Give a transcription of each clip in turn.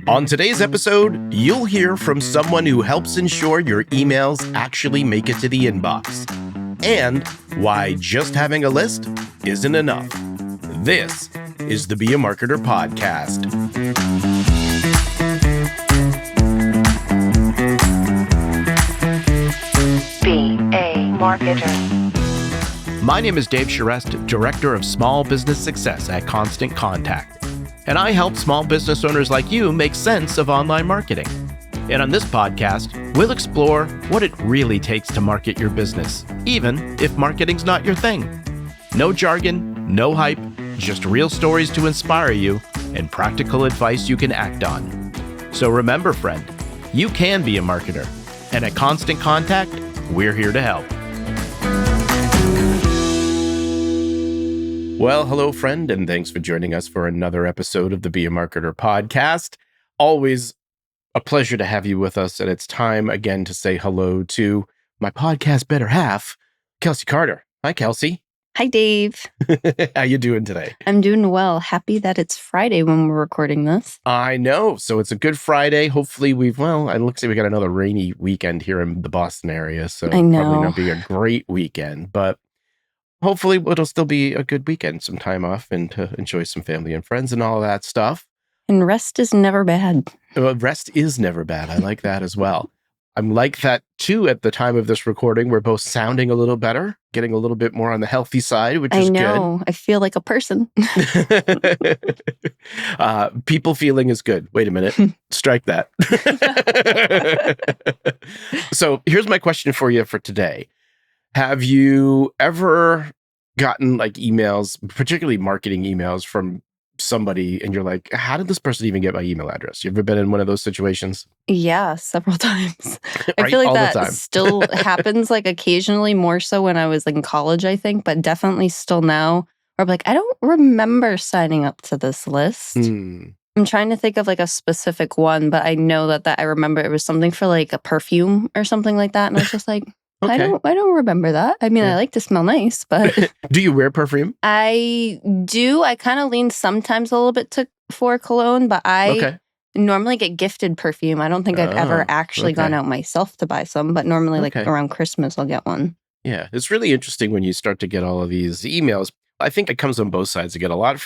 On today's episode, you'll hear from someone who helps ensure your emails actually make it to the inbox, and why just having a list isn't enough. This is the Be a Marketer podcast. Be a Marketer. My name is Dave Charest, Director of Small Business Success at Constant Contact, and I help small business owners like you make sense of online marketing. And on this podcast, we'll explore what it really takes to market your business, even if marketing's not your thing. No jargon, no hype, just real stories to inspire you and practical advice you can act on. So remember, friend, you can be a marketer, and at Constant Contact, we're here to help. Well, hello, friend, and thanks for joining us for another episode of the Be a Marketer podcast. Always a pleasure to have you with us, and it's time again to say hello to my podcast better half, Kelsey Carter. Hi, Kelsey. Hi, Dave. How you doing today? I'm doing well. Happy that it's Friday when we're recording this. I know. So it's a good Friday. Hopefully it looks like we got another rainy weekend here in the Boston area, so I know. Probably not be a great weekend, but hopefully it'll still be a good weekend, some time off and to enjoy some family and friends and all of that stuff. And rest is never bad. Well, rest is never bad. I like that as well. I'm like that too at the time of this recording. We're both sounding a little better, getting a little bit more on the healthy side, which is good. I know. I feel like a person. People feeling is good. Wait a minute. Strike that. So here's my question for you for today. Have you ever gotten like emails, particularly marketing emails from somebody, and you're like, how did this person even get my email address? You ever been in one of those situations? Yeah, several times. I Right? feel like All the that time. still happens like occasionally, more so when I was like in college, I think, but definitely still now. Where I'm like, I don't remember signing up to this list. I'm trying to think of like a specific one, but I know that I remember it was something for like a perfume or something like that. And I was just like, Okay. I don't remember that. I mean, Yeah. I like to smell nice, but Do you wear perfume? I do. I kind of lean sometimes a little bit for cologne, but I Okay. normally get gifted perfume. I don't think I've ever Oh, actually gone okay. out myself to buy some, but normally like Okay. around Christmas I'll get one. Yeah, it's really interesting when you start to get all of these emails. I think it comes on both sides. I get a lot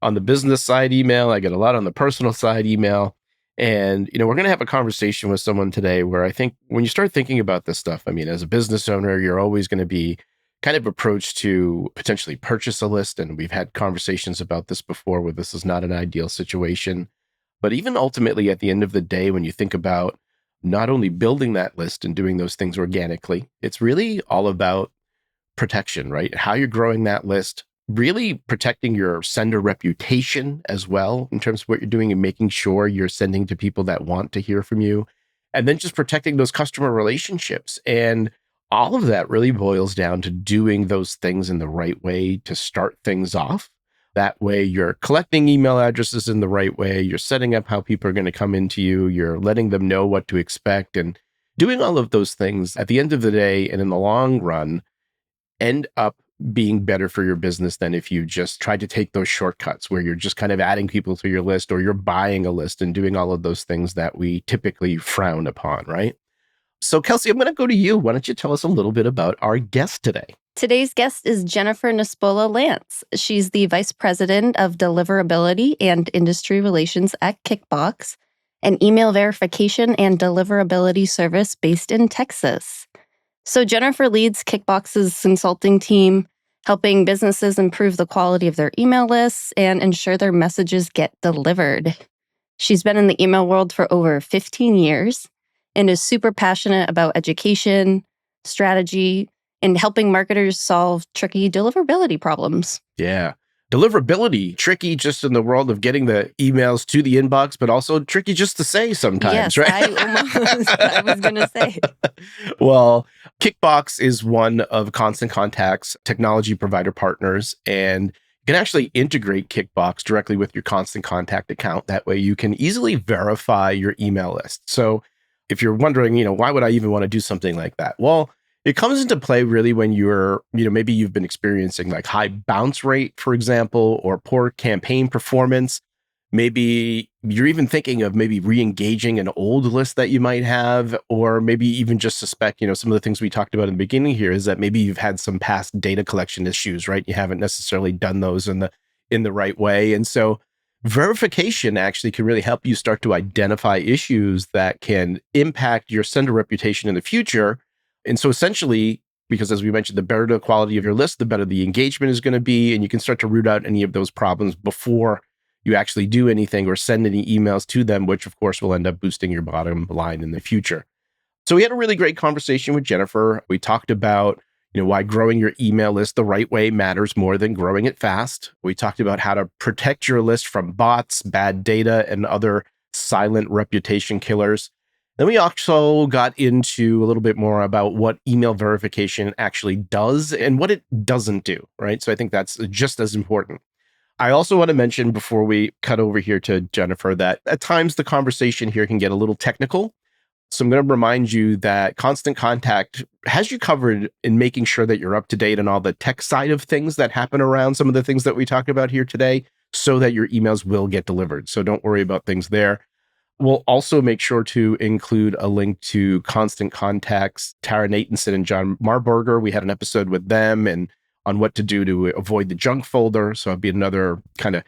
on the business side email. I get a lot on the personal side email. And, we're going to have a conversation with someone today where I think when you start thinking about this stuff, I mean, as a business owner, you're always going to be kind of approached to potentially purchase a list. And we've had conversations about this before where this is not an ideal situation. But even ultimately at the end of the day, when you think about not only building that list and doing those things organically, it's really all about protection, right? How you're growing that list, really protecting your sender reputation as well in terms of what you're doing and making sure you're sending to people that want to hear from you. And then just protecting those customer relationships. And all of that really boils down to doing those things in the right way to start things off. That way you're collecting email addresses in the right way. You're setting up how people are going to come into you. You're letting them know what to expect and doing all of those things at the end of the day and in the long run end up being better for your business than if you just tried to take those shortcuts where you're just kind of adding people to your list or you're buying a list and doing all of those things that we typically frown upon, right? So Kelsey, I'm going to go to you. Why don't you tell us a little bit about our guest today? Today's guest is Jennifer Nespola Lantz. She's the Vice President of Deliverability and Industry Relations at Kickbox, an email verification and deliverability service based in Texas. So Jennifer leads Kickbox's consulting team, helping businesses improve the quality of their email lists and ensure their messages get delivered. She's been in the email world for over 15 years and is super passionate about education, strategy, and helping marketers solve tricky deliverability problems. Yeah. Deliverability, tricky just in the world of getting the emails to the inbox, but also tricky just to say sometimes, Yes, right? I was going to say. Well, Kickbox is one of Constant Contact's technology provider partners, and you can actually integrate Kickbox directly with your Constant Contact account. That way you can easily verify your email list. So if you're wondering, why would I even want to do something like that? Well, it comes into play really when you're, maybe you've been experiencing like high bounce rate, for example, or poor campaign performance. Maybe you're even thinking of maybe re-engaging an old list that you might have, or maybe even just suspect, some of the things we talked about in the beginning here is that maybe you've had some past data collection issues, right? You haven't necessarily done those in the right way. And so verification actually can really help you start to identify issues that can impact your sender reputation in the future. And so essentially, because as we mentioned, the better the quality of your list, the better the engagement is going to be. And you can start to root out any of those problems before you actually do anything or send any emails to them, which of course will end up boosting your bottom line in the future. So we had a really great conversation with Jennifer. We talked about, why growing your email list the right way matters more than growing it fast. We talked about how to protect your list from bots, bad data, and other silent reputation killers. Then we also got into a little bit more about what email verification actually does and what it doesn't do, right? So I think that's just as important. I also want to mention before we cut over here to Jennifer that at times the conversation here can get a little technical. So I'm going to remind you that Constant Contact has you covered in making sure that you're up to date on all the tech side of things that happen around some of the things that we talked about here today so that your emails will get delivered. So don't worry about things there. We'll also make sure to include a link to Constant Contact's Tara Natanson and John Marburger. We had an episode with them and on what to do to avoid the junk folder. So it'd be another kind of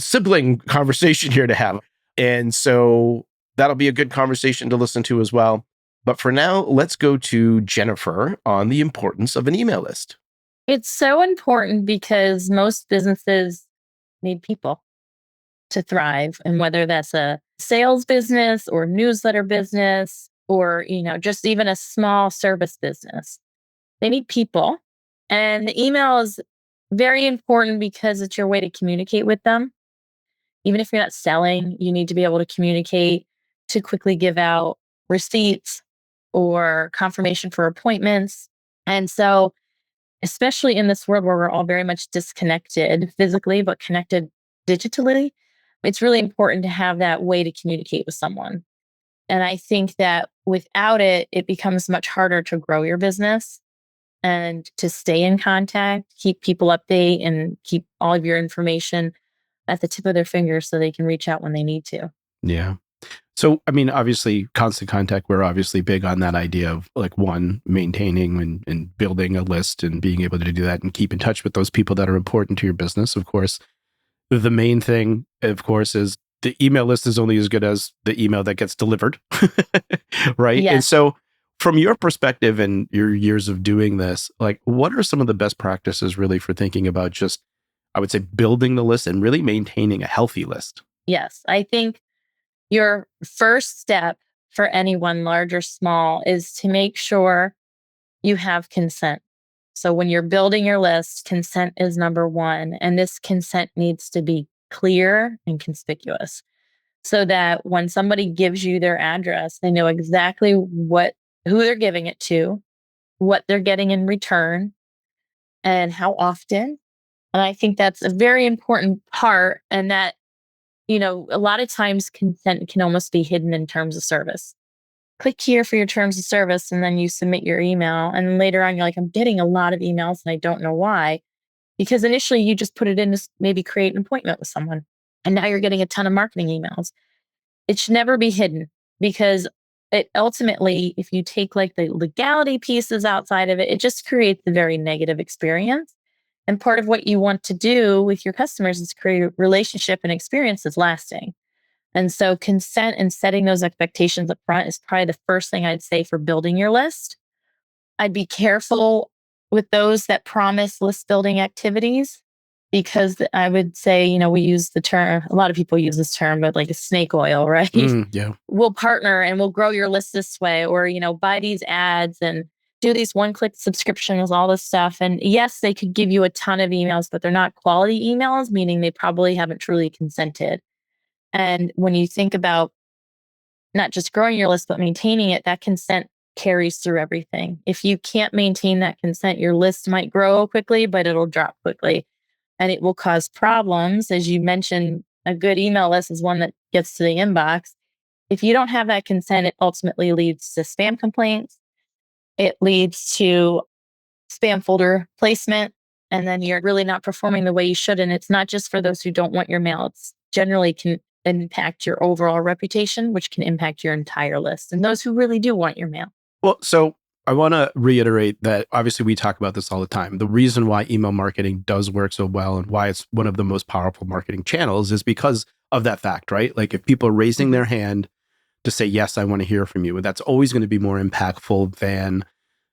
sibling conversation here to have. And so that'll be a good conversation to listen to as well. But for now, let's go to Jennifer on the importance of an email list. It's so important because most businesses need people to thrive. And whether that's a sales business or newsletter business or, just even a small service business, they need people. And the email is very important because it's your way to communicate with them. Even if you're not selling, you need to be able to communicate to quickly give out receipts or confirmation for appointments. And so, especially in this world where we're all very much disconnected physically, but connected digitally, it's really important to have that way to communicate with someone. And I think that without it, it becomes much harder to grow your business and to stay in contact, keep people update, and keep all of your information at the tip of their fingers so they can reach out when they need to. Yeah. So, I mean, obviously, Constant Contact, we're obviously big on that idea of like maintaining and building a list and being able to do that and keep in touch with those people that are important to your business. Of course, the main thing, of course, is the email list is only as good as the email that gets delivered, right? Yes. And so from your perspective and your years of doing this, like what are some of the best practices really for thinking about just, I would say, building the list and really maintaining a healthy list? Yes. I think your first step for anyone, large or small, is to make sure you have consent. So when you're building your list, consent is number one. And this consent needs to be clear and conspicuous so that when somebody gives you their address, they know exactly who they're giving it to, what they're getting in return, and how often. And I think that's a very important part. And that, a lot of times consent can almost be hidden in terms of service. Click here for your terms of service, and then you submit your email. And later on, you're like, I'm getting a lot of emails and I don't know why. Because initially you just put it in to maybe create an appointment with someone. And now you're getting a ton of marketing emails. It should never be hidden because it ultimately, if you take like the legality pieces outside of it, it just creates a very negative experience. And part of what you want to do with your customers is create a relationship and experience that's lasting. And so consent and setting those expectations up front is probably the first thing I'd say for building your list. I'd be careful with those that promise list building activities because I would say, we use the term, a lot of people use this term, but like a snake oil, right? Yeah. We'll partner and we'll grow your list this way, or, buy these ads and do these one-click subscriptions, all this stuff. And yes, they could give you a ton of emails, but they're not quality emails, meaning they probably haven't truly consented. And when you think about not just growing your list, but maintaining it, that consent carries through everything. If you can't maintain that consent, your list might grow quickly, but it'll drop quickly and it will cause problems. As you mentioned, a good email list is one that gets to the inbox. If you don't have that consent, it ultimately leads to spam complaints. It leads to spam folder placement. And then you're really not performing the way you should. And it's not just for those who don't want your mail. It's generally can impact your overall reputation, which can impact your entire list and those who really do want your mail. Well, so I want to reiterate that obviously we talk about this all the time. The reason why email marketing does work so well and why it's one of the most powerful marketing channels is because of that fact, right? Like if people are raising their hand to say, yes, I want to hear from you, that's always going to be more impactful than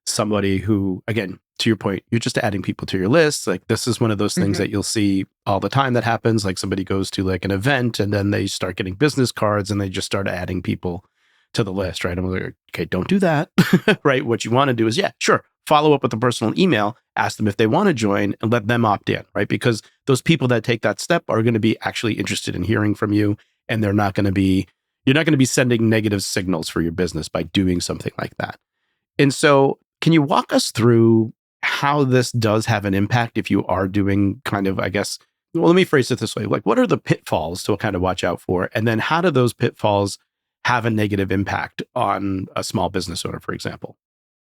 somebody who, again, to your point, you're just adding people to your list. Like this is one of those things that you'll see all the time that happens. Like somebody goes to like an event and then they start getting business cards and they just start adding people to the list, right? I'm like, okay, don't do that, right? What you want to do is, yeah, sure, follow up with a personal email, ask them if they want to join and let them opt in, right? Because those people that take that step are going to be actually interested in hearing from you and you're not going to be sending negative signals for your business by doing something like that. And so can you walk us through how this does have an impact if you are doing kind of, I guess, well, let me phrase it this way. Like, what are the pitfalls to kind of watch out for? And then how do those pitfalls have a negative impact on a small business owner, for example?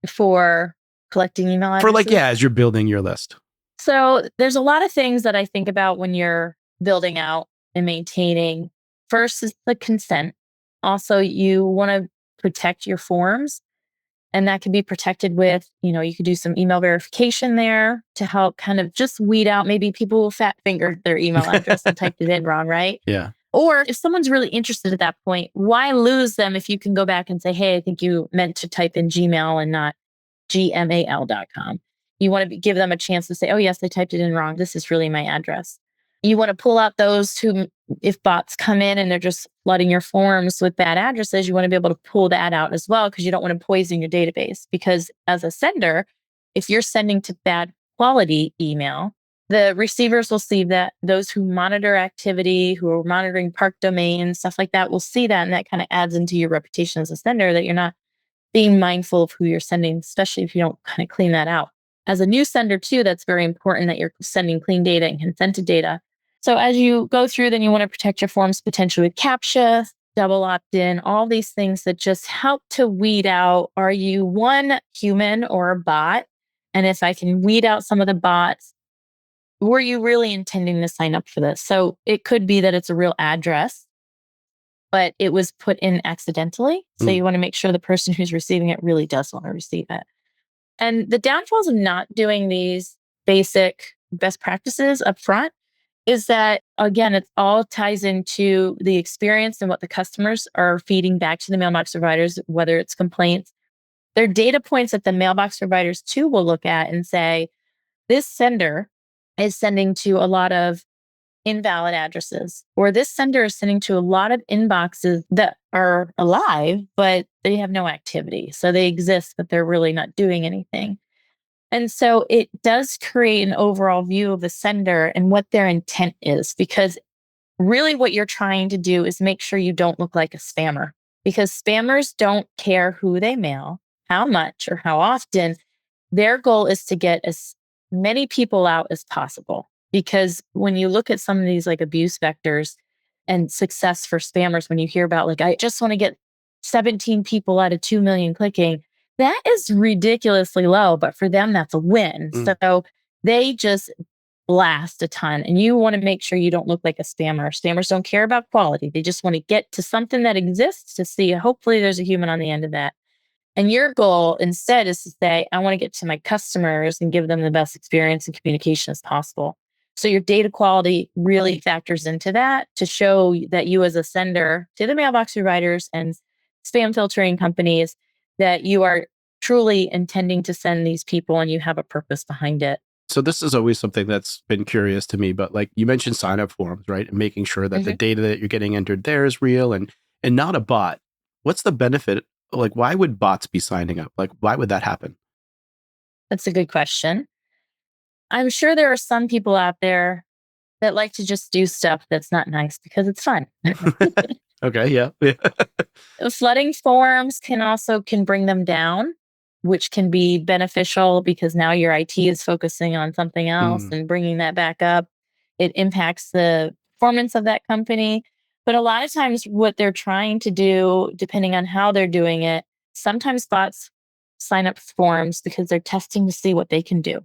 For collecting email addresses? For like, yeah, as you're building your list. So there's a lot of things that I think about when you're building out and maintaining. First is the consent. Also, you want to protect your forms. And that can be protected with, you could do some email verification there to help kind of just weed out maybe people who fat fingered their email address and typed it in wrong, right? Yeah. Or if someone's really interested at that point, why lose them if you can go back and say, hey, I think you meant to type in Gmail and not gmail.com. You want to give them a chance to say, oh, yes, I typed it in wrong. This is really my address. You want to pull out those who, if bots come in and they're just flooding your forms with bad addresses, you want to be able to pull that out as well because you don't want to poison your database. Because as a sender, if you're sending to bad quality email, the receivers will see that. Those who monitor activity, who are monitoring park domains, stuff like that, will see that. And that kind of adds into your reputation as a sender that you're not being mindful of who you're sending, especially if you don't kind of clean that out. As a new sender too, that's very important that you're sending clean data and consented data. So as you go through, then you want to protect your forms potentially with CAPTCHA, double opt-in, all these things that just help to weed out, are you one human or a bot? And if I can weed out some of the bots, were you really intending to sign up for this? So it could be that it's a real address, but it was put in accidentally. So you want to make sure the person who's receiving it really does want to receive it. And the downfalls of not doing these basic best practices up front is that, again, it all ties into the experience and what the customers are feeding back to the mailbox providers, whether it's complaints. There are data points that the mailbox providers too will look at and say, this sender is sending to a lot of invalid addresses, or this sender is sending to a lot of inboxes that are alive, but they have no activity. So they exist, but they're really not doing anything. And so it does create an overall view of the sender and what their intent is, because really what you're trying to do is make sure you don't look like a spammer, because spammers don't care who they mail, how much, or how often. Their goal is to get as many people out as possible. Because when you look at some of these like abuse vectors and success for spammers, when you hear about like, I just want to get 17 people out of 2 million clicking, that is ridiculously low, but for them, that's a win. So they just blast a ton, and you want to make sure you don't look like a spammer. Spammers don't care about quality. They just want to get to something that exists to see, hopefully there's a human on the end of that. And your goal instead is to say, I want to get to my customers and give them the best experience and communication as possible. So your data quality really factors into that to show that you as a sender to the mailbox providers and spam filtering companies, that you are truly intending to send these people and you have a purpose behind it. So this is always something that's been curious to me, but like you mentioned sign-up forms, right? And making sure that the data that you're getting entered there is real and not a bot. What's the benefit? Like, why would bots be signing up? Like, why would that happen? That's a good question. I'm sure there are some people out there that like to just do stuff that's not nice because it's fun. Okay, yeah. Flooding forms can bring them down, which can be beneficial because now your IT is focusing on something else and bringing that back up. It impacts the performance of that company. But a lot of times what they're trying to do, depending on how they're doing it, sometimes bots sign up forms because they're testing to see what they can do.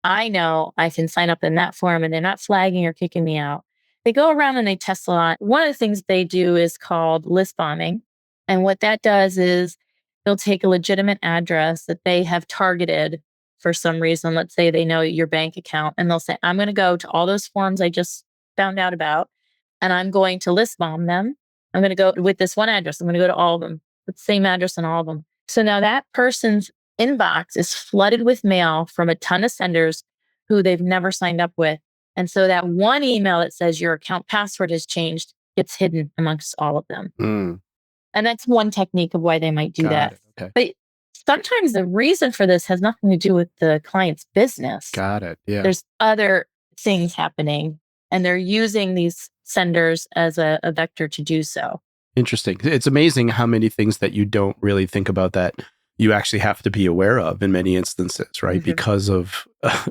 I know I can sign up in that form and they're not flagging or kicking me out. they go around and they test a lot. One of the things they do is called list bombing. And what that does is they'll take a legitimate address that they have targeted for some reason. Let's say they know your bank account, and they'll say, I'm going to go to all those forms I just found out about, and I'm going to list bomb them. I'm going to go with this one address. I'm going to go to all of them, with the same address on all of them. So now that person's inbox is flooded with mail from a ton of senders who they've never signed up with. And so that one email that says your account password has changed gets hidden amongst all of them. Mm, And that's one technique of why they might do got that. it. Okay. But sometimes the reason for this has nothing to do with the client's business. Got it. Yeah. There's other things happening, and they're using these senders as a vector to do so. Interesting. It's amazing how many things that you don't really think about that you actually have to be aware of in many instances, right? Mhm.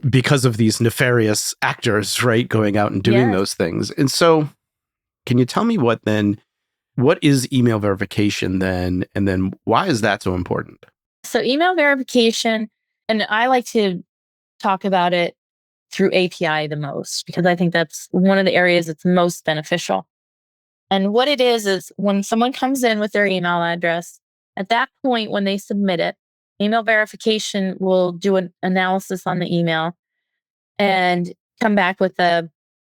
Because of these nefarious actors, right, going out and doing Yes. those things. And so, can you tell me what is email verification then, and then why is that so important? So email verification, and I like to talk about it through API the most because I think that's one of the areas that's most beneficial. And what it is when someone comes in with their email address, at that point, when they submit it, email verification will do an analysis on the email and come back with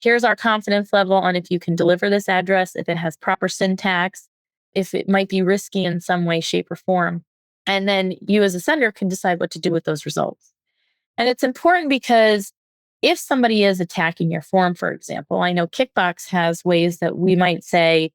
here's our confidence level on if you can deliver this address, if it has proper syntax, if it might be risky in some way, shape, or form. And then you as a sender can decide what to do with those results. And it's important because if somebody is attacking your form, for example, I know Kickbox has ways that we might say,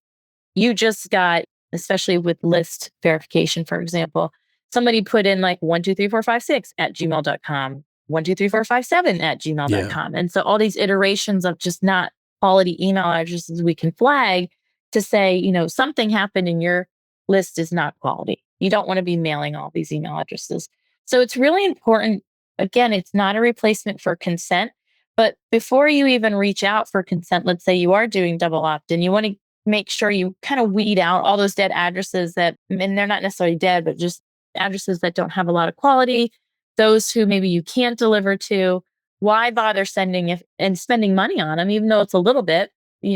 you just got, especially with list verification, for example, somebody put in like 123456 at gmail.com, 123457 at gmail.com. And so all these iterations of just not quality email addresses we can flag to say, something happened in your list is not quality. You don't want to be mailing all these email addresses. So it's really important. Again, it's not a replacement for consent. But before you even reach out for consent, let's say you are doing double opt-in, you want to make sure you kind of weed out all those dead addresses and they're not necessarily dead, but just addresses that don't have a lot of quality, those who maybe you can't deliver to. Why bother sending and spending money on them, even though it's a little bit?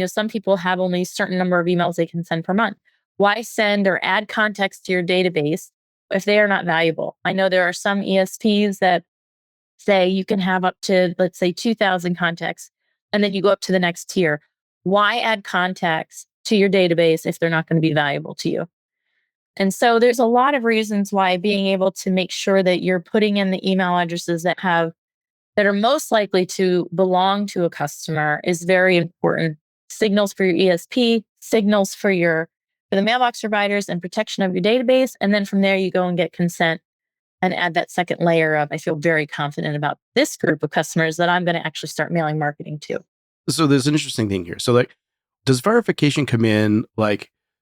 Some people have only a certain number of emails they can send per month. Why send or add context to your database if they are not valuable? I know there are some ESPs that say you can have up to, let's say, 2,000 contacts, and then you go up to the next tier. Why add contacts to your database if they're not going to be valuable to you? And so there's a lot of reasons why being able to make sure that you're putting in the email addresses that are most likely to belong to a customer is very important. Signals for your ESP, signals for the mailbox providers, and protection of your database. And then from there, you go and get consent and add that second layer of, I feel very confident about this group of customers that I'm going to actually start mailing marketing to. So there's an interesting thing here. So does verification come in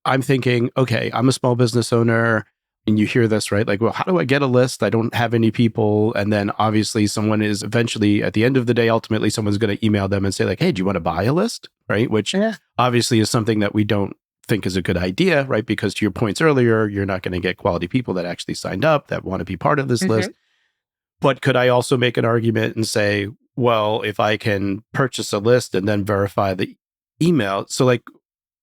I'm thinking, okay, I'm a small business owner, and you hear this, right? Well, how do I get a list? I don't have any people. And then obviously someone is eventually, at the end of the day, ultimately someone's going to email them and say hey, do you want to buy a list? Right? Which obviously is something that we don't think is a good idea, right? Because to your points earlier, you're not going to get quality people that actually signed up, that want to be part of this list. But could I also make an argument and say, well, if I can purchase a list and then verify the email, so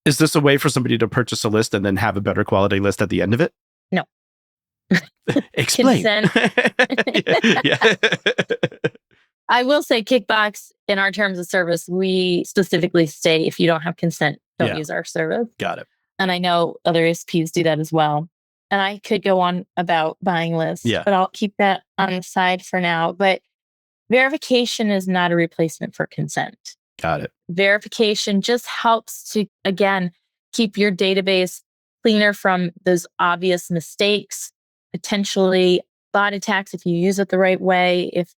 is this a way for somebody to purchase a list and then have a better quality list at the end of it? No. Explain. Yeah. I will say Kickbox, in our terms of service, we specifically say if you don't have consent, don't use our service. Got it. And I know other SPs do that as well. And I could go on about buying lists, but I'll keep that on the side for now. But verification is not a replacement for consent. Got it. Verification just helps to, again, keep your database cleaner from those obvious mistakes, potentially bot attacks if you use it the right way. If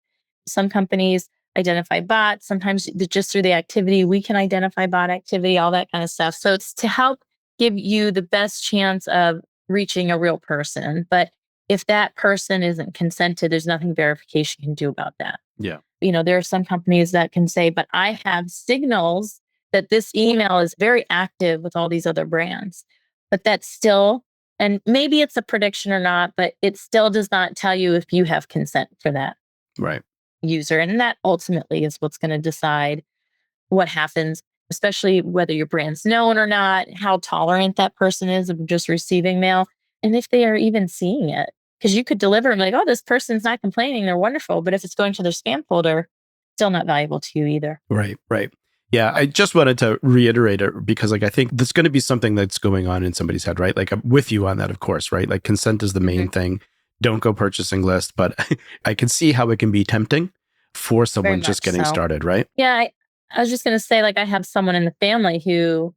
some companies identify bots, sometimes just through the activity, we can identify bot activity, all that kind of stuff. So it's to help give you the best chance of reaching a real person. But if that person isn't consented, there's nothing verification can do about that. Yeah. There are some companies that can say, but I have signals that this email is very active with all these other brands. But that's still, and maybe it's a prediction or not, but it still does not tell you if you have consent for that Right. user. And that ultimately is what's going to decide what happens. especially whether your brand's known or not, how tolerant that person is of just receiving mail, and if they are even seeing it. Because you could deliver and be like, oh, this person's not complaining, they're wonderful. But if it's going to their spam folder, still not valuable to you either. Right, right. Yeah, I just wanted to reiterate it because I think there's going to be something that's going on in somebody's head, right? I'm with you on that, of course, right? Consent is the main thing. Don't go purchasing list, but I can see how it can be tempting for someone just getting started, right? Yeah, I was just going to say, I have someone in the family who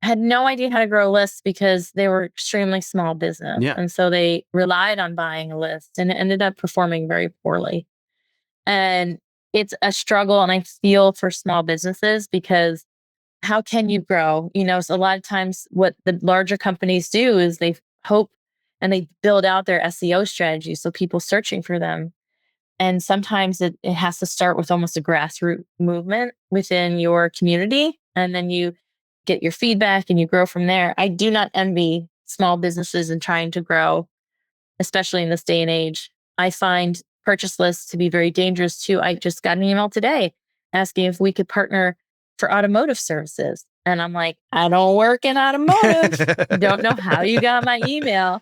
had no idea how to grow a list because they were extremely small business. Yeah. And so they relied on buying a list and it ended up performing very poorly. And it's a struggle. And I feel for small businesses because how can you grow? So a lot of times what the larger companies do is they hope and they build out their SEO strategy. So people searching for them. And sometimes it has to start with almost a grassroots movement within your community. And then you get your feedback and you grow from there. I do not envy small businesses in trying to grow, especially in this day and age. I find purchase lists to be very dangerous too. I just got an email today asking if we could partner for automotive services. And I'm like, I don't work in automotive. Don't know how you got my email.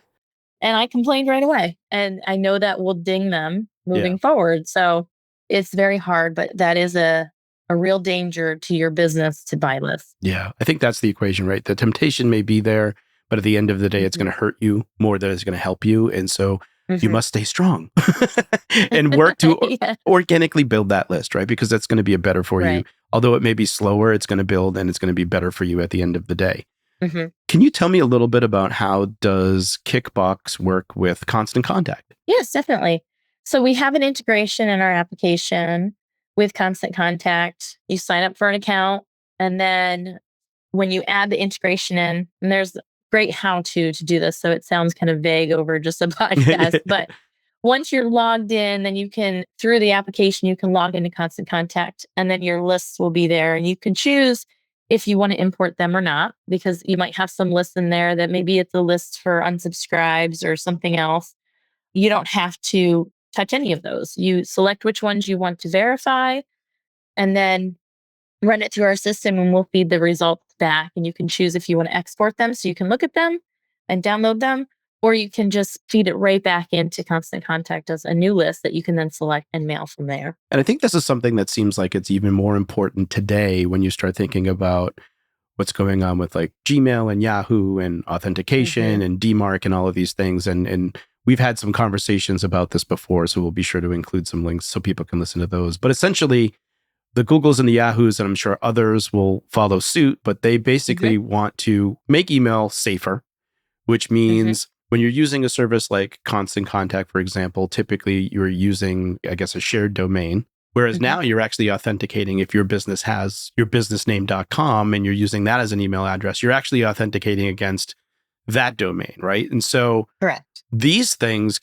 And I complained right away. And I know that will ding them moving forward. So it's very hard, but that is a real danger to your business to buy lists. Yeah, I think that's the equation, right? The temptation may be there, but at the end of the day, it's going to hurt you more than it's going to help you. And so you must stay strong and work to organically build that list, right? Because that's going to be a better for you. Although it may be slower, it's going to build and it's going to be better for you at the end of the day. Can you tell me a little bit about how does Kickbox work with Constant Contact? Yes, definitely. So we have an integration in our application with Constant Contact. You sign up for an account, and then when you add the integration in, and there's great how-to to do this, so it sounds kind of vague over just a podcast, but once you're logged in, then you can, through the application, you can log into Constant Contact, and then your lists will be there, and you can choose if you want to import them or not, because you might have some lists in there that maybe it's a list for unsubscribes or something else. You don't have to touch any of those. You select which ones you want to verify and then run it through our system and we'll feed the results back. And you can choose if you want to export them so you can look at them and download them, or you can just feed it right back into Constant Contact as a new list that you can then select and mail from there. And I think this is something that seems like it's even more important today when you start thinking about what's going on with Gmail and Yahoo and authentication and DMARC and all of these things. And we've had some conversations about this before, so we'll be sure to include some links so people can listen to those. But essentially, the Googles and the Yahoos, and I'm sure others will follow suit, but they basically want to make email safer, which means when you're using a service like Constant Contact, for example, typically you're using, I guess, a shared domain. Whereas now you're actually authenticating if your business has your businessname.com and you're using that as an email address, you're actually authenticating against that domain, right? And so these things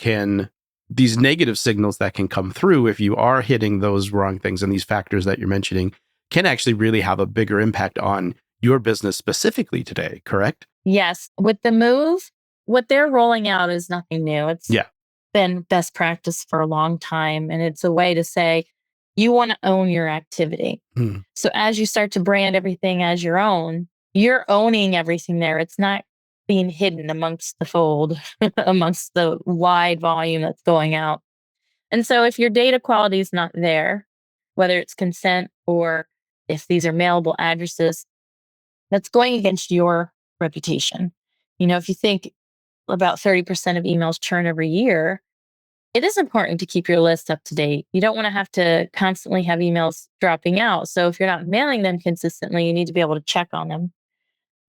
these negative signals that can come through if you are hitting those wrong things and these factors that you're mentioning can actually really have a bigger impact on your business specifically today, correct? Yes. With the move, what they're rolling out is nothing new. It's been best practice for a long time. And it's a way to say, you want to own your activity. So as you start to brand everything as your own, you're owning everything there. It's not being hidden amongst the fold, amongst the wide volume that's going out. And so if your data quality is not there, whether it's consent or if these are mailable addresses, that's going against your reputation. If you think about 30% of emails churn every year, it is important to keep your list up to date. You don't want to have to constantly have emails dropping out. So if you're not mailing them consistently, you need to be able to check on them.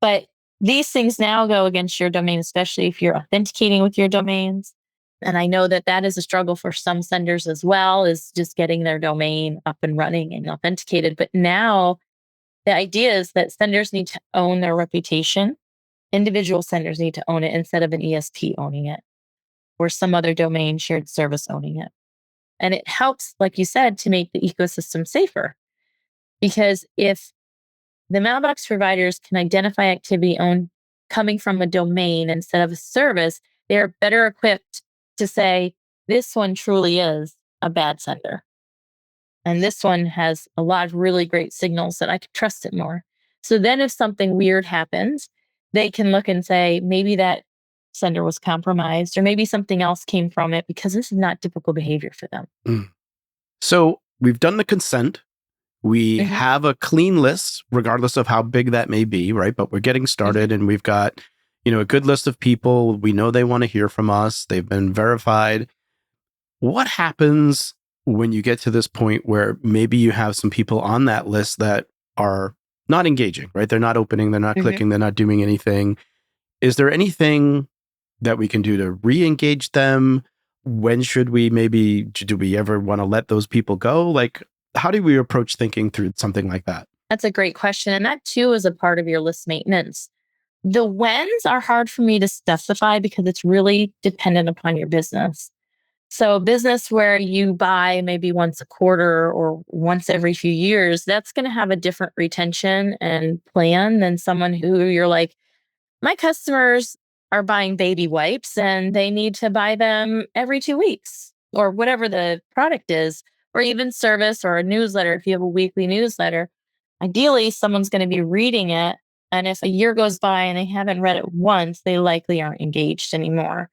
But these things now go against your domain, especially if you're authenticating with your domains. And I know that that is a struggle for some senders as well, is just getting their domain up and running and authenticated. But now the idea is that senders need to own their reputation. Individual senders need to own it instead of an ESP owning it or some other domain shared service owning it. And it helps, like you said, to make the ecosystem safer. Because if the mailbox providers can identify activity owned coming from a domain instead of a service, they're better equipped to say, this one truly is a bad sender. And this one has a lot of really great signals that I can trust it more. So then if something weird happens, they can look and say, maybe that sender was compromised or maybe something else came from it because this is not typical behavior for them. Mm. So we've done the consent. We Mhm. have a clean list, regardless of how big that may be, right? But we're getting started and we've got, a good list of people. We know they want to hear from us. They've been verified. What happens when you get to this point where maybe you have some people on that list that are not engaging, right? They're not opening, they're not Mhm. clicking, they're not doing anything. Is there anything that we can do to re-engage them? When should we do we ever want to let those people go? Like, how do we approach thinking through something like that? That's a great question. And that too is a part of your list maintenance. The whens are hard for me to specify because it's really dependent upon your business. So, a business where you buy maybe once a quarter or once every few years, that's going to have a different retention and plan than someone who you're like, my customers are buying baby wipes and they need to buy them every 2 weeks or whatever the product is, or even service or a newsletter. If you have a weekly newsletter, ideally someone's going to be reading it. And if a year goes by and they haven't read it once, they likely aren't engaged anymore.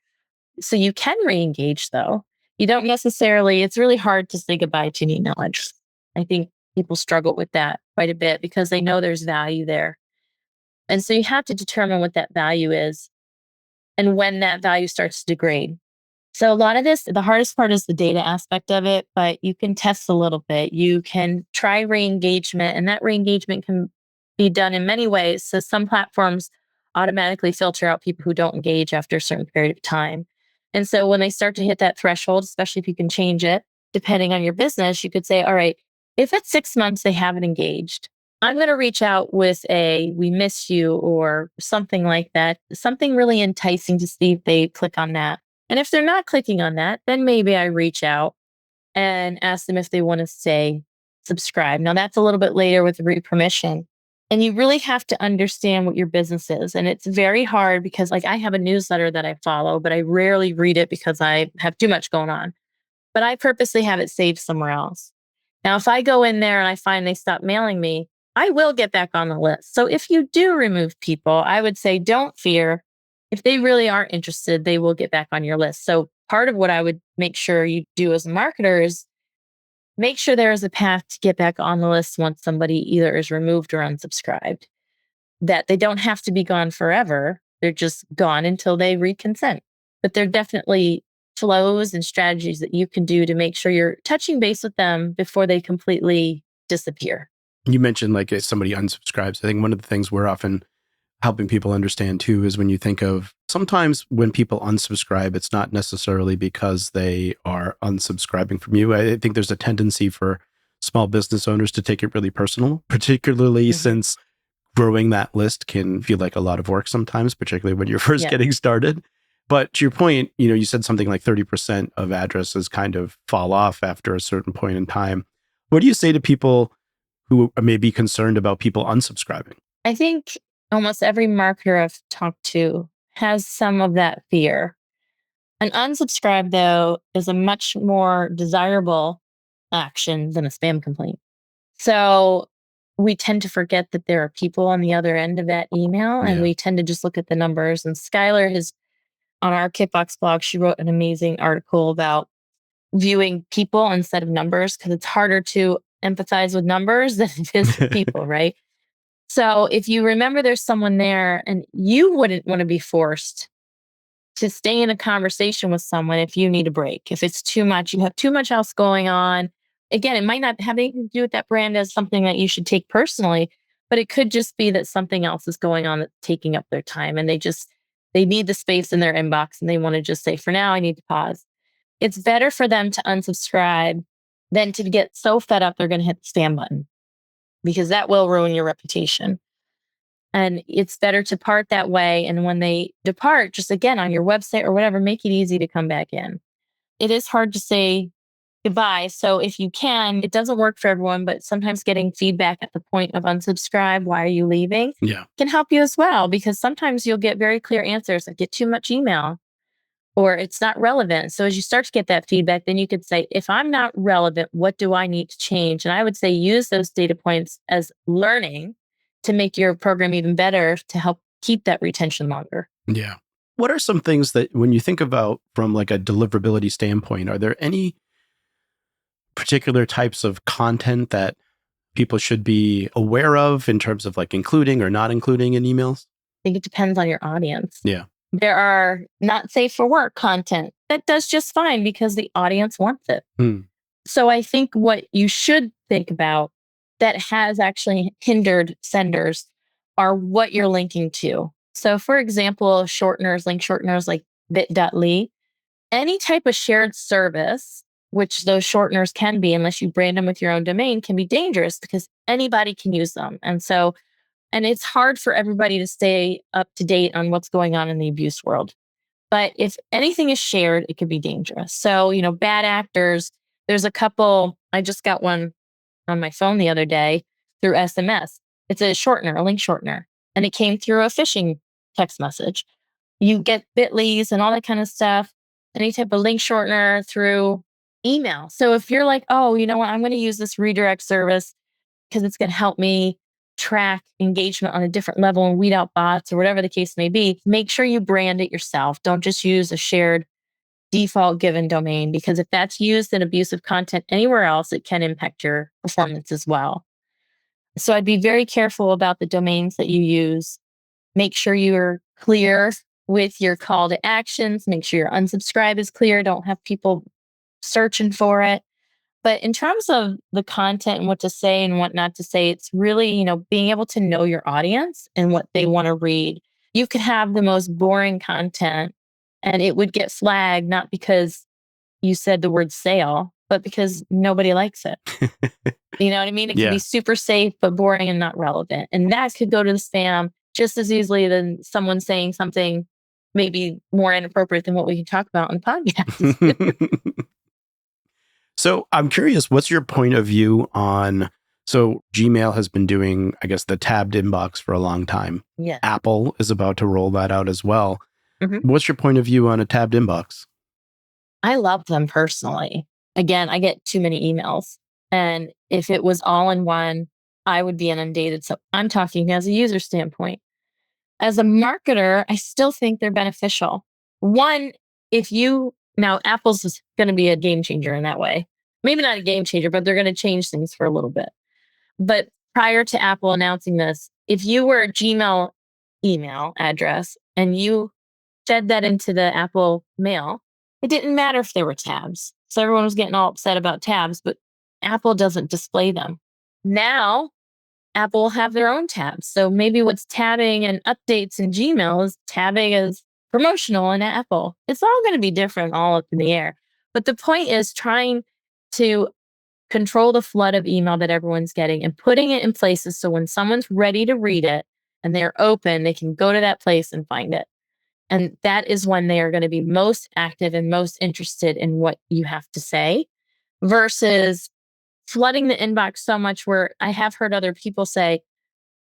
So you can re-engage though. You don't necessarily, it's really hard to say goodbye to an email address. I think people struggle with that quite a bit because they know there's value there. And so you have to determine what that value is and when that value starts to degrade. So a lot of this, the hardest part is the data aspect of it, but you can test a little bit. You can try re-engagement, and that re-engagement can be done in many ways. So some platforms automatically filter out people who don't engage after a certain period of time. And so when they start to hit that threshold, especially if you can change it, depending on your business, you could say, all right, if at 6 months they haven't engaged, I'm going to reach out with a we miss you or something like that, something really enticing to see if they click on that. And if they're not clicking on that, then maybe I reach out and ask them if they want to stay subscribed. Now, that's a little bit later with permission. And you really have to understand what your business is. And it's very hard because, like, I have a newsletter that I follow, but I rarely read it because I have too much going on. But I purposely have it saved somewhere else. Now, if I go in there and I find they stop mailing me, I will get back on the list. So if you do remove people, I would say don't fear. If they really aren't interested, they will get back on your list. So part of what I would make sure you do as a marketer is make sure there is a path to get back on the list once somebody either is removed or unsubscribed, that they don't have to be gone forever. They're just gone until they reconsent. But there are definitely flows and strategies that you can do to make sure you're touching base with them before they completely disappear. You mentioned like if somebody unsubscribes. I think one of the things we're often helping people understand too is when you think of sometimes when people unsubscribe, it's not necessarily because they are unsubscribing from you. I think there's a tendency for small business owners to take it really personal, particularly since growing that list can feel like a lot of work sometimes, particularly when you're first Yeah. getting started. But to your point, you said something like 30% of addresses kind of fall off after a certain point in time. What do you say to people who may be concerned about people unsubscribing? I think almost every marketer I've talked to has some of that fear. An unsubscribe, though, is a much more desirable action than a spam complaint. So we tend to forget that there are people on the other end of that email, and Yeah. we tend to just look at the numbers. And Skylar has, on our Kickbox blog, she wrote an amazing article about viewing people instead of numbers because it's harder to empathize with numbers than it is with people, right? So if you remember there's someone there and you wouldn't want to be forced to stay in a conversation with someone if you need a break. If it's too much, you have too much else going on. Again, it might not have anything to do with that brand as something that you should take personally, but it could just be that something else is going on that's taking up their time and they need the space in their inbox and they want to just say, for now, I need to pause. It's better for them to unsubscribe than to get so fed up they're going to hit the spam button because that will ruin your reputation. And it's better to part that way. And when they depart, just again on your website or whatever, make it easy to come back in. It is hard to say goodbye. So if you can, it doesn't work for everyone, but sometimes getting feedback at the point of unsubscribe, why are you leaving, Yeah. can help you as well. Because sometimes you'll get very clear answers like get too much email or it's not relevant. So as you start to get that feedback, then you could say, if I'm not relevant, what do I need to change? And I would say use those data points as learning to make your program even better to help keep that retention longer. Yeah. What are some things that when you think about from like a deliverability standpoint, are there any particular types of content that people should be aware of in terms of like including or not including in emails? I think it depends on your audience. Yeah. There are not safe for work content that does just fine because the audience wants it. So I think what you should think about that has actually hindered senders are what you're linking to. So for example, shorteners, link shorteners like bit.ly, any type of shared service, which those shorteners can be, unless you brand them with your own domain, can be dangerous because anybody can use them. And it's hard for everybody to stay up to date on what's going on in the abuse world. But if anything is shared, it could be dangerous. So, bad actors, there's a couple, I just got one on my phone the other day through SMS. It's a shortener, a link shortener, and it came through a phishing text message. You get bit.lys and all that kind of stuff, any type of link shortener through email. So if you're like, oh, you know what, I'm going to use this redirect service because it's going to help me track engagement on a different level and weed out bots or whatever the case may be, make sure you brand it yourself. Don't just use a shared default given domain, because if that's used in abusive content anywhere else, it can impact your performance as well. So I'd be very careful about the domains that you use. Make sure you're clear with your call to actions. Make sure your unsubscribe is clear. Don't have people searching for it. But in terms of the content and what to say and what not to say, it's really, being able to know your audience and what they want to read. You could have the most boring content and it would get flagged, not because you said the word sale, but because nobody likes it. You know what I mean? It could be super safe, but boring and not relevant. And that could go to the spam just as easily than someone saying something maybe more inappropriate than what we can talk about on the podcast. So I'm curious, what's your point of view on, so Gmail has been doing, I guess, the tabbed inbox for a long time. Yeah. Apple is about to roll that out as well. Mm-hmm. What's your point of view on a tabbed inbox? I love them personally. Again, I get too many emails. And if it was all in one, I would be inundated. So I'm talking as a user standpoint. As a marketer, I still think they're beneficial. One, now Apple's is going to be a game changer in that way. Maybe not a game changer, but they're going to change things for a little bit. But prior to Apple announcing this, if you were a Gmail email address and you fed that into the Apple mail, it didn't matter if there were tabs. So everyone was getting all upset about tabs, but Apple doesn't display them. Now, Apple will have their own tabs. So maybe what's tabbing and updates in Gmail is tabbing as promotional in Apple. It's all going to be different all up in the air. But the point is trying to control the flood of email that everyone's getting and putting it in places so when someone's ready to read it and they're open, they can go to that place and find it. And that is when they are going to be most active and most interested in what you have to say versus flooding the inbox so much where I have heard other people say,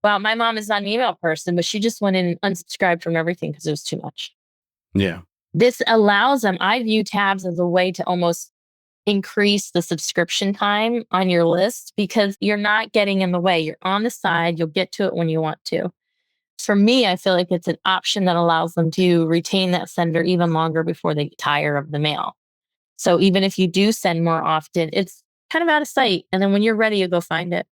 well, my mom is not an email person, but she just went in and unsubscribed from everything because it was too much. Yeah. This allows them, I view tabs as a way to almost increase the subscription time on your list because you're not getting in the way. You're on the side. You'll get to it when you want to. For me, I feel like it's an option that allows them to retain that sender even longer before they tire of the mail. So even if you do send more often, it's kind of out of sight. And then when you're ready, you go find it.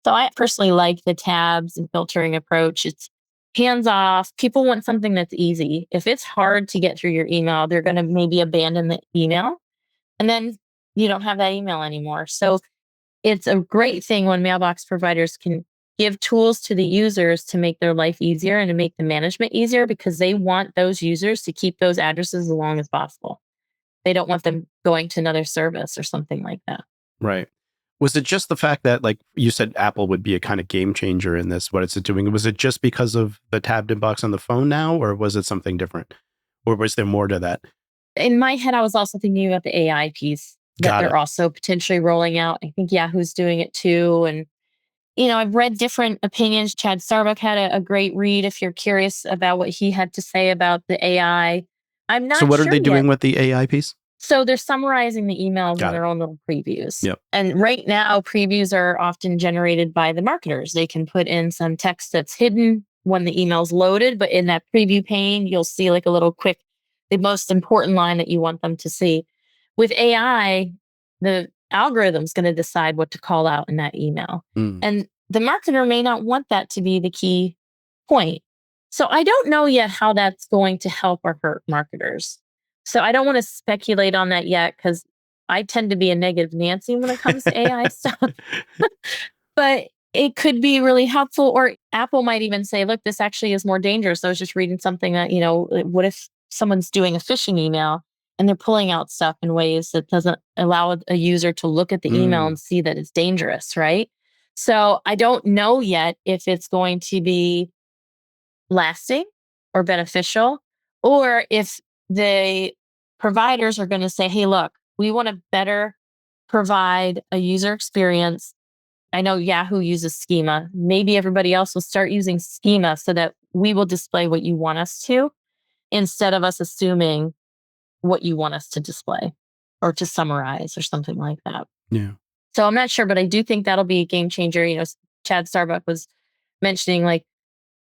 So I personally like the tabs and filtering approach. It's hands off. People want something that's easy. If it's hard to get through your email, they're going to maybe abandon the email. And then you don't have that email anymore. So it's a great thing when mailbox providers can give tools to the users to make their life easier and to make the management easier because they want those users to keep those addresses as long as possible. They don't want them going to another service or something like that. Right. Was it just the fact that, like you said, Apple would be a kind of game changer in this? What it's doing? Was it just because of the tabbed inbox on the phone now, or was it something different? Or was there more to that? In my head, I was also thinking about the AI piece that they're also potentially rolling out. I think Yahoo's doing it too. And, I've read different opinions. Chad Starbuck had a great read if you're curious about what he had to say about the AI. I'm not sure. So what are they doing with the AI piece? So they're summarizing the emails Got in it. their own little previews. Yep. And right now, previews are often generated by the marketers. They can put in some text that's hidden when the email's loaded, but in that preview pane, you'll see like a little quick, the most important line that you want them to see. With AI, the algorithm's going to decide what to call out in that email. And the marketer may not want that to be the key point. So I don't know yet how that's going to help or hurt marketers. So I don't want to speculate on that yet because I tend to be a negative Nancy when it comes to AI stuff. But it could be really helpful. Or Apple might even say, look, this actually is more dangerous. I was just reading something that, what if someone's doing a phishing email and they're pulling out stuff in ways that doesn't allow a user to look at the email and see that it's dangerous, right? So I don't know yet if it's going to be lasting or beneficial, or if the providers are going to say, hey, look, we want to better provide a user experience. I know Yahoo uses schema. Maybe everybody else will start using schema so that we will display what you want us to instead of us assuming what you want us to display or to summarize or something like that. Yeah. So I'm not sure, but I do think that'll be a game changer. Chad Starbuck was mentioning like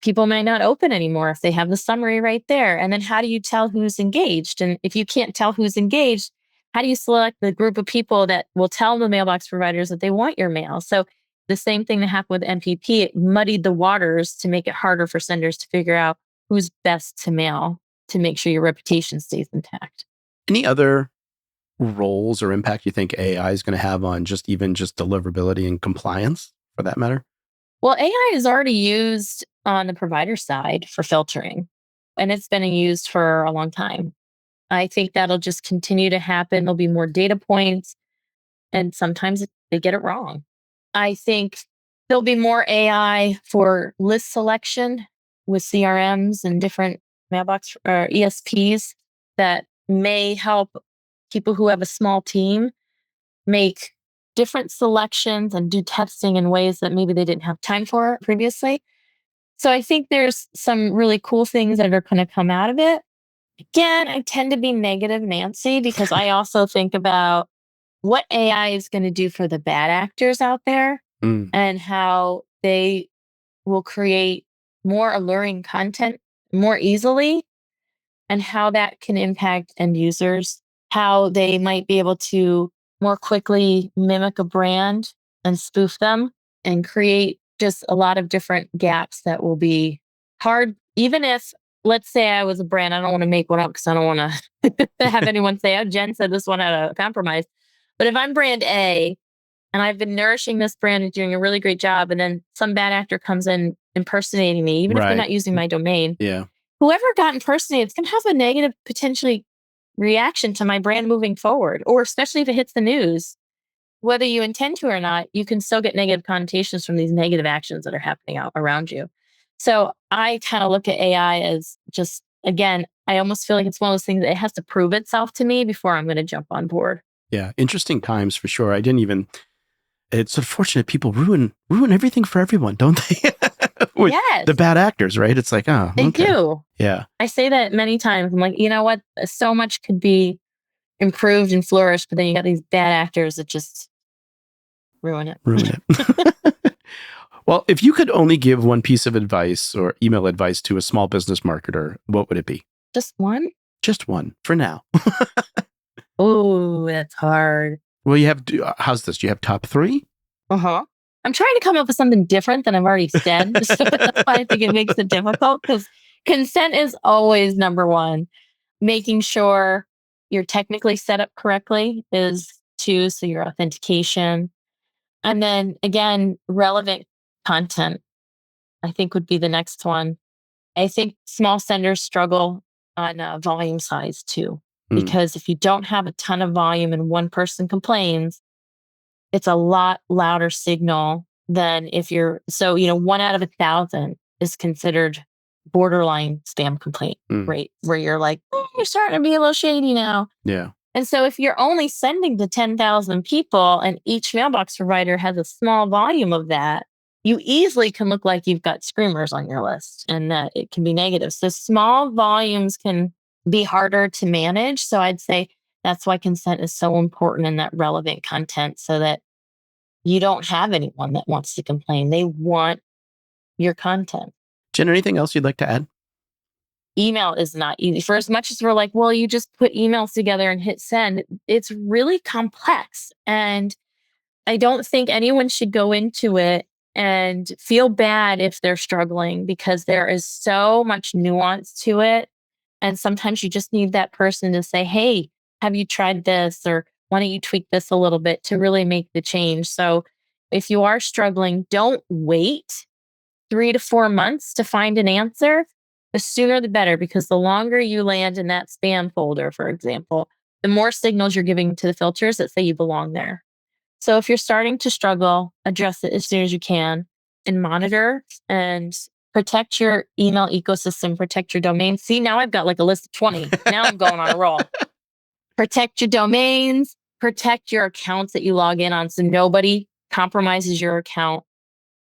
people may not open anymore if they have the summary right there. And then how do you tell who's engaged? And if you can't tell who's engaged, how do you select the group of people that will tell the mailbox providers that they want your mail? So the same thing that happened with NPP, it muddied the waters to make it harder for senders to figure out who's best to mail to make sure your reputation stays intact. Any other roles or impact you think AI is going to have on just deliverability and compliance for that matter? Well, AI is already used on the provider side for filtering, and it's been used for a long time. I think that'll just continue to happen. There'll be more data points, and sometimes they get it wrong. I think there'll be more AI for list selection with CRMs and different mailbox or ESPs that may help people who have a small team make different selections and do testing in ways that maybe they didn't have time for previously. So I think there's some really cool things that are going to come out of it. Again, I tend to be negative Nancy because I also think about what AI is going to do for the bad actors out there and how they will create more alluring content more easily and how that can impact end users, how they might be able to more quickly mimic a brand and spoof them and create just a lot of different gaps that will be hard. Even if, let's say I was a brand, I don't want to make one up because I don't want to have anyone say, oh, Jen said this one had a compromise. But if I'm brand A and I've been nourishing this brand and doing a really great job, and then some bad actor comes in impersonating me, even if they're not using my domain, whoever got impersonated, it's going to have a negative potentially reaction to my brand moving forward, or especially if it hits the news. Whether you intend to or not, you can still get negative connotations from these negative actions that are happening out around you. So I kind of look at AI as just, again, I almost feel like it's one of those things that it has to prove itself to me before I'm going to jump on board. Yeah, interesting times for sure. It's unfortunate people ruin everything for everyone, don't they? With yes. The bad actors, right? It's like, oh, they okay. do. Yeah. I say that many times. I'm like, you know what? So much could be improved and flourished, but then you got these bad actors that just ruin it. Well, if you could only give one piece of advice or email advice to a small business marketer, what would it be? Just one? Just one for now. Oh, that's hard. Well, you have, how's this? Do you have top 3? Uh-huh. I'm trying to come up with something different than I've already said. So that's why I think it makes it difficult, because consent is always number one. Making sure you're technically set up correctly is 2. So your authentication. And then again, relevant content, I think would be the next one. I think small senders struggle on volume size too, because if you don't have a ton of volume and one person complains, it's a lot louder signal than if you're, 1 out of 1,000 is considered borderline spam complaint rate, where you're like, you're starting to be a little shady now. Yeah. And so if you're only sending to 10,000 people and each mailbox provider has a small volume of that, you easily can look like you've got screamers on your list, and that it can be negative. So small volumes can be harder to manage. So I'd say That's why consent is so important in that relevant content, so that you don't have anyone that wants to complain. They want your content. Jen, anything else you'd like to add? Email is not easy. For as much as we're like, well, you just put emails together and hit send, it's really complex. And I don't think anyone should go into it and feel bad if they're struggling, because there is so much nuance to it. And sometimes you just need that person to say, hey, have you tried this? Or why don't you tweak this a little bit to really make the change? So if you are struggling, don't wait 3 to 4 months to find an answer. The sooner the better, because the longer you land in that spam folder, for example, the more signals you're giving to the filters that say you belong there. So if you're starting to struggle, address it as soon as you can and monitor and protect your email ecosystem, protect your domain. See, now I've got like a list of 20. Now I'm going on a roll. Protect your domains, protect your accounts that you log in on so nobody compromises your account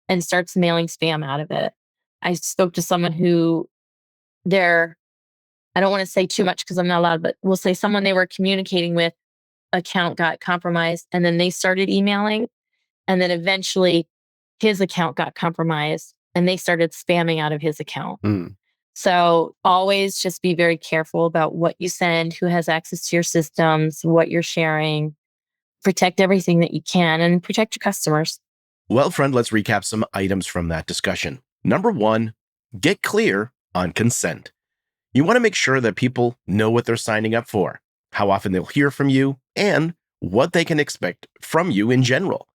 and starts mailing spam out of it. I spoke to someone who I don't want to say too much because I'm not allowed, but we'll say someone they were communicating with account got compromised, and then they started emailing, and then eventually his account got compromised and they started spamming out of his account. So always just be very careful about what you send, who has access to your systems, what you're sharing. Protect everything that you can and protect your customers. Well, friend, let's recap some items from that discussion. Number 1, get clear on consent. You want to make sure that people know what they're signing up for, how often they'll hear from you, and what they can expect from you in general.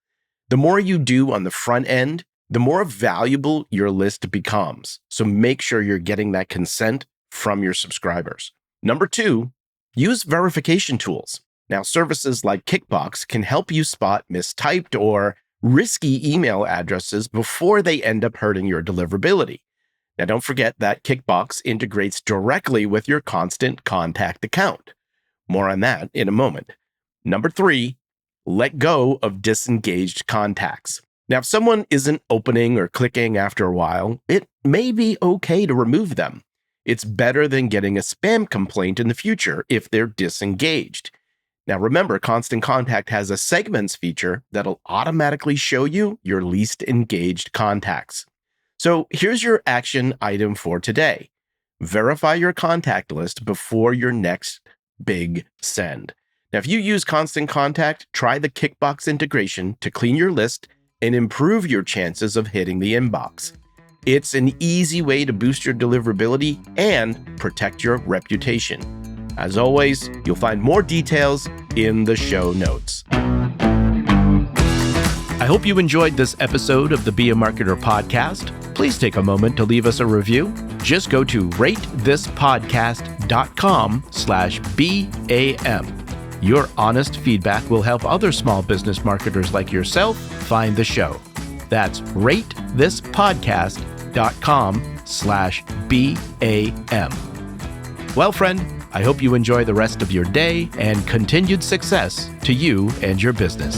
The more you do on the front end, the more valuable your list becomes. So make sure you're getting that consent from your subscribers. Number 2, use verification tools. Now, services like Kickbox can help you spot mistyped or risky email addresses before they end up hurting your deliverability. Now, don't forget that Kickbox integrates directly with your Constant Contact account. More on that in a moment. Number 3, let go of disengaged contacts. Now, if someone isn't opening or clicking after a while, it may be okay to remove them. It's better than getting a spam complaint in the future if they're disengaged. Now, remember, Constant Contact has a segments feature that'll automatically show you your least engaged contacts. So here's your action item for today. Verify your contact list before your next big send. Now, if you use Constant Contact, try the Kickbox integration to clean your list and improve your chances of hitting the inbox. It's an easy way to boost your deliverability and protect your reputation. As always, you'll find more details in the show notes. I hope you enjoyed this episode of the Be a Marketer podcast. Please take a moment to leave us a review. Just go to ratethispodcast.com/BAM. Your honest feedback will help other small business marketers like yourself find the show. That's ratethispodcast.com/BAM. Well, friend, I hope you enjoy the rest of your day and continued success to you and your business.